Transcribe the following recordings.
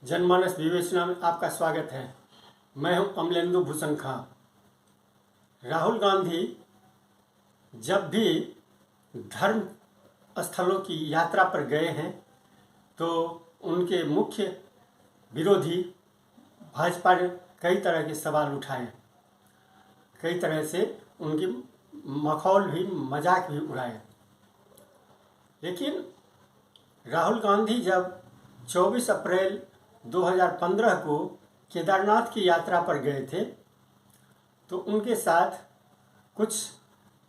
जनमानस विवेचना में आपका स्वागत है। मैं हूं अमलेंदु भूषण खां। राहुल गांधी जब भी धर्म स्थलों की यात्रा पर गए हैं तो उनके मुख्य विरोधी भाजपा ने कई तरह के सवाल उठाए, कई तरह से उनकी मखौल भी मजाक भी उड़ाए। लेकिन राहुल गांधी जब 24 अप्रैल 2015 को केदारनाथ की यात्रा पर गए थे तो उनके साथ कुछ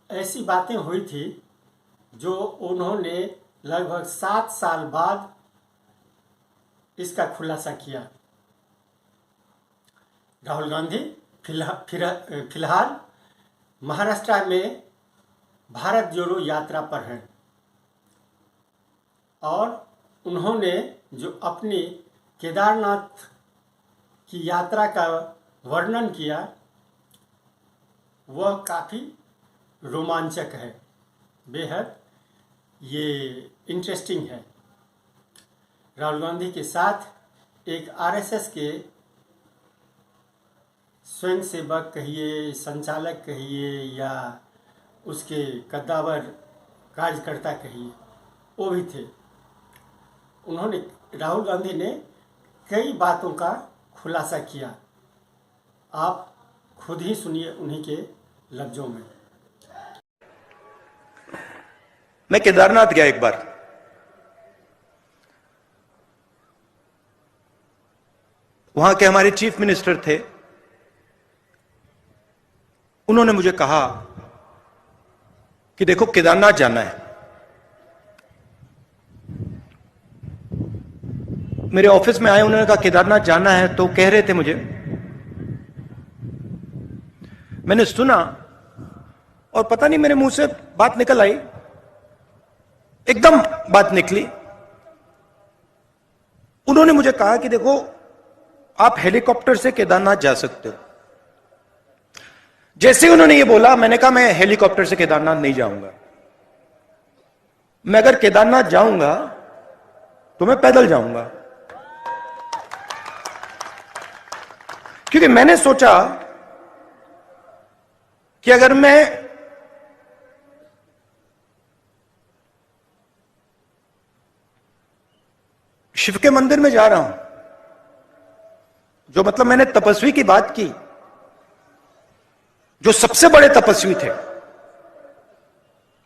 ऐसी बातें हुई थी जो उन्होंने लगभग 7 साल बाद इसका खुलासा किया। राहुल गांधी फिलहाल महाराष्ट्र में भारत जोड़ो यात्रा पर हैं और उन्होंने जो अपनी केदारनाथ की यात्रा का वर्णन किया वह काफ़ी रोमांचक है, बेहद ये इंटरेस्टिंग है। राहुल गांधी के साथ एक आरएसएस के स्वयंसेवक कहिए, संचालक कहिए या उसके कद्दावर कार्यकर्ता कहिए, वो भी थे। राहुल गांधी ने कई बातों का खुलासा किया। आप खुद ही सुनिए उन्हीं के लफ्जों में। मैं केदारनाथ गया एक बार। वहां के हमारे चीफ मिनिस्टर थे, उन्होंने मुझे कहा कि देखो केदारनाथ जाना है। मेरे ऑफिस में आए, उन्होंने कहा केदारनाथ जाना है, तो कह रहे थे मुझे। मैंने सुना और पता नहीं मेरे मुंह से बात निकल आई, एकदम बात निकली। उन्होंने मुझे कहा कि देखो आप हेलीकॉप्टर से केदारनाथ जा सकते हो। जैसे ही उन्होंने ये बोला, मैंने कहा मैं हेलीकॉप्टर से केदारनाथ नहीं जाऊंगा। मैं अगर केदारनाथ जाऊंगा तो मैं पैदल जाऊंगा, क्योंकि मैंने सोचा कि अगर मैं शिव के मंदिर में जा रहा हूं, जो मतलब मैंने तपस्वी की बात की, जो सबसे बड़े तपस्वी थे,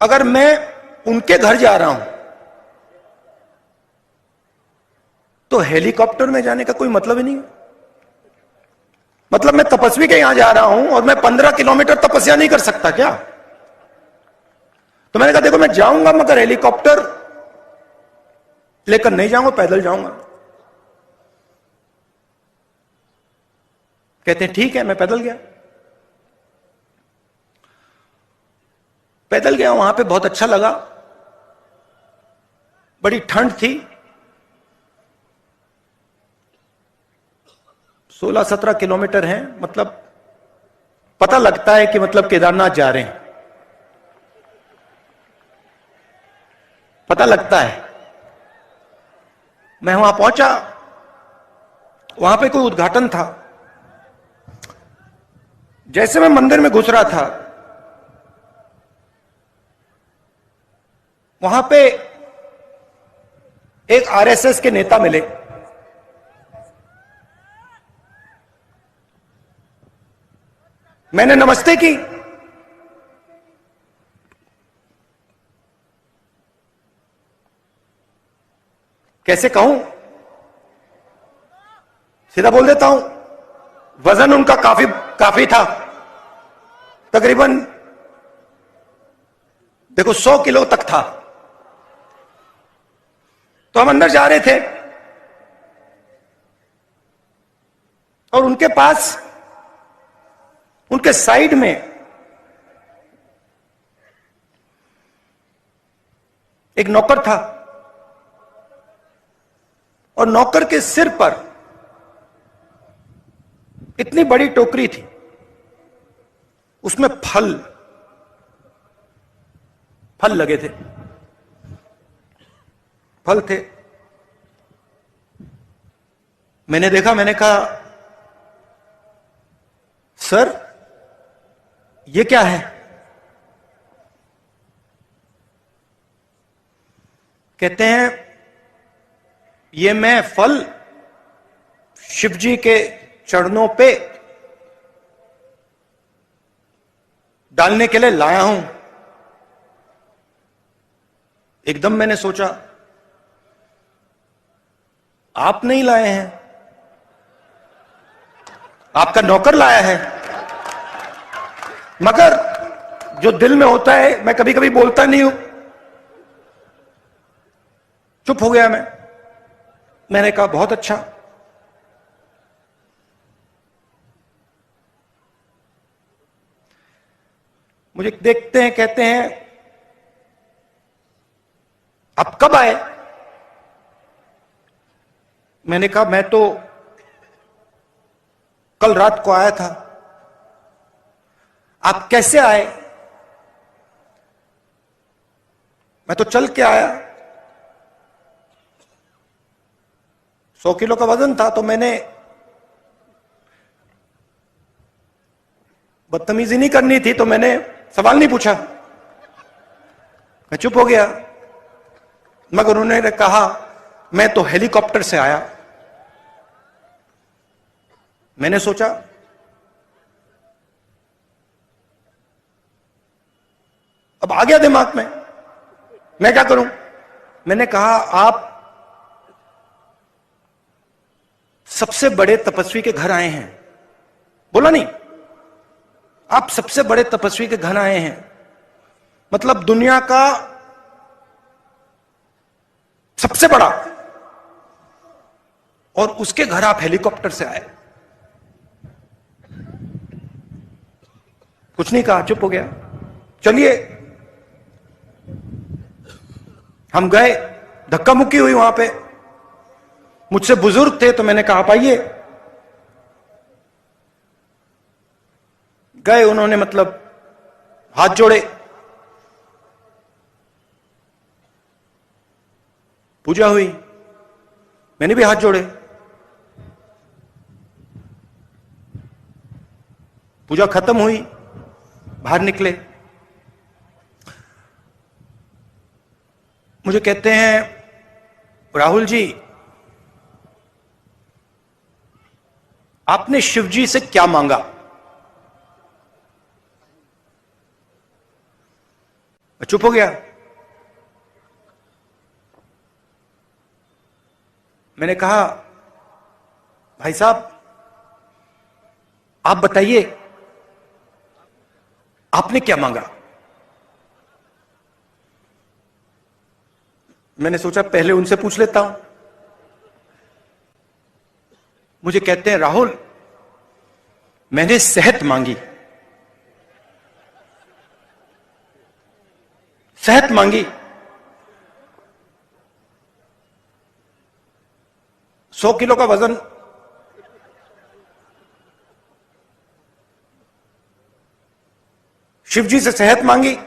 अगर मैं उनके घर जा रहा हूं तो हेलीकॉप्टर में जाने का कोई मतलब ही नहीं है। मतलब मैं तपस्वी के यहां जा रहा हूं और मैं 15 किलोमीटर तपस्या नहीं कर सकता क्या? तो मैंने कहा देखो मैं जाऊंगा मगर हेलीकॉप्टर लेकर नहीं जाऊंगा, पैदल जाऊंगा। कहते हैं ठीक है। मैं पैदल गया। पैदल गया, वहां पे बहुत अच्छा लगा। बड़ी ठंड थी। 16-17 किलोमीटर हैं, मतलब पता लगता है कि मतलब केदारनाथ जा रहे हैं, पता लगता है। मैं वहां पहुंचा, वहां पे कोई उद्घाटन था। जैसे मैं मंदिर में घुस रहा था, वहां पे एक आरएसएस के नेता मिले। मैंने नमस्ते की। कैसे कहूं, सीधा बोल देता हूं, वजन उनका काफी था, तकरीबन देखो 100 किलो तक था। तो हम अंदर जा रहे थे और उनके पास, उनके साइड में एक नौकर था और नौकर के सिर पर इतनी बड़ी टोकरी थी, उसमें फल लगे थे, फल थे। मैंने देखा, मैंने कहा सर ये क्या है? कहते हैं ये मैं फल शिव जी के चरणों पे डालने के लिए लाया हूं। एकदम मैंने सोचा आप नहीं लाए हैं, आपका नौकर लाया है। मगर जो दिल में होता है, मैं कभी कभी बोलता नहीं हूं, चुप हो गया मैं। मैंने कहा बहुत अच्छा। मुझे देखते हैं, कहते हैं आप कब आए? मैंने कहा मैं तो कल रात को आया था। आप कैसे आए? मैं तो चल के आया। 100 किलो का वजन था, तो मैंने बदतमीजी नहीं करनी थी, तो मैंने सवाल नहीं पूछा, मैं चुप हो गया। मगर उन्होंने कहा मैं तो हेलीकॉप्टर से आया। मैंने सोचा अब आ गया दिमाग में, मैं क्या करूं? मैंने कहा आप सबसे बड़े तपस्वी के घर आए हैं। बोला नहीं, आप सबसे बड़े तपस्वी के घर आए हैं, मतलब दुनिया का सबसे बड़ा, और उसके घर आप हेलीकॉप्टर से आए। कुछ नहीं कहा, चुप हो गया। चलिए हम गए, धक्का मुक्की हुई वहां पे। मुझसे बुजुर्ग थे, तो मैंने कहा आप आइए। गए, उन्होंने मतलब हाथ जोड़े, पूजा हुई, मैंने भी हाथ जोड़े, पूजा खत्म हुई, बाहर निकले। मुझे कहते हैं राहुल जी आपने शिव जी से क्या मांगा? मैं चुप हो गया। मैंने कहा भाई साहब आप बताइए आपने क्या मांगा? मैंने सोचा पहले उनसे पूछ लेता हूं। मुझे कहते हैं राहुल मैंने सेहत मांगी। सेहत मांगी। 100 किलो का वजन, शिव जी से सेहत मांगी।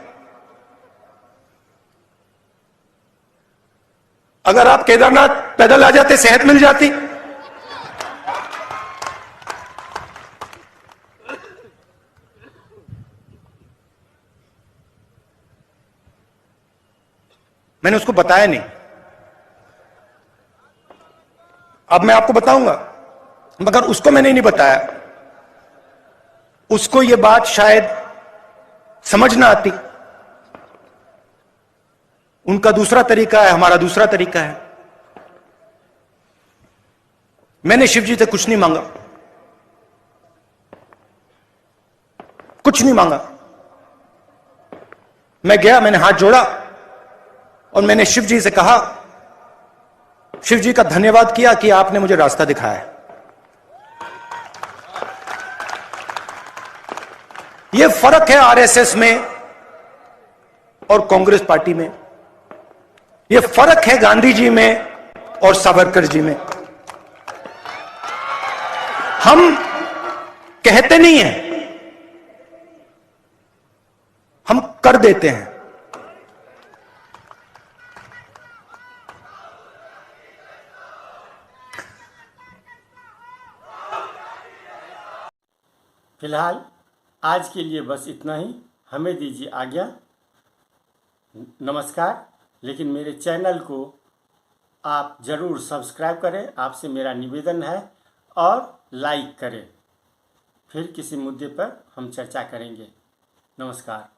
अगर आप केदारनाथ पैदल आ जाते सेहत मिल जाती। मैंने उसको बताया नहीं। अब मैं आपको बताऊंगा, मगर उसको मैंने नहीं बताया। उसको यह बात शायद समझ ना आती। उनका दूसरा तरीका है, हमारा दूसरा तरीका है। मैंने शिव जी से कुछ नहीं मांगा, कुछ नहीं मांगा। मैं गया, मैंने हाथ जोड़ा और मैंने शिव जी से कहा, शिव जी का धन्यवाद किया कि आपने मुझे रास्ता दिखाया। यह फर्क है आरएसएस में और कांग्रेस पार्टी में। यह फर्क है गांधी जी में और सावरकर जी में। हम कहते नहीं हैं, हम कर देते हैं। फिलहाल आज के लिए बस इतना ही। हमें दीजिए आज्ञा। नमस्कार। लेकिन मेरे चैनल को आप ज़रूर सब्सक्राइब करें, आपसे मेरा निवेदन है, और लाइक करें। फिर किसी मुद्दे पर हम चर्चा करेंगे। नमस्कार।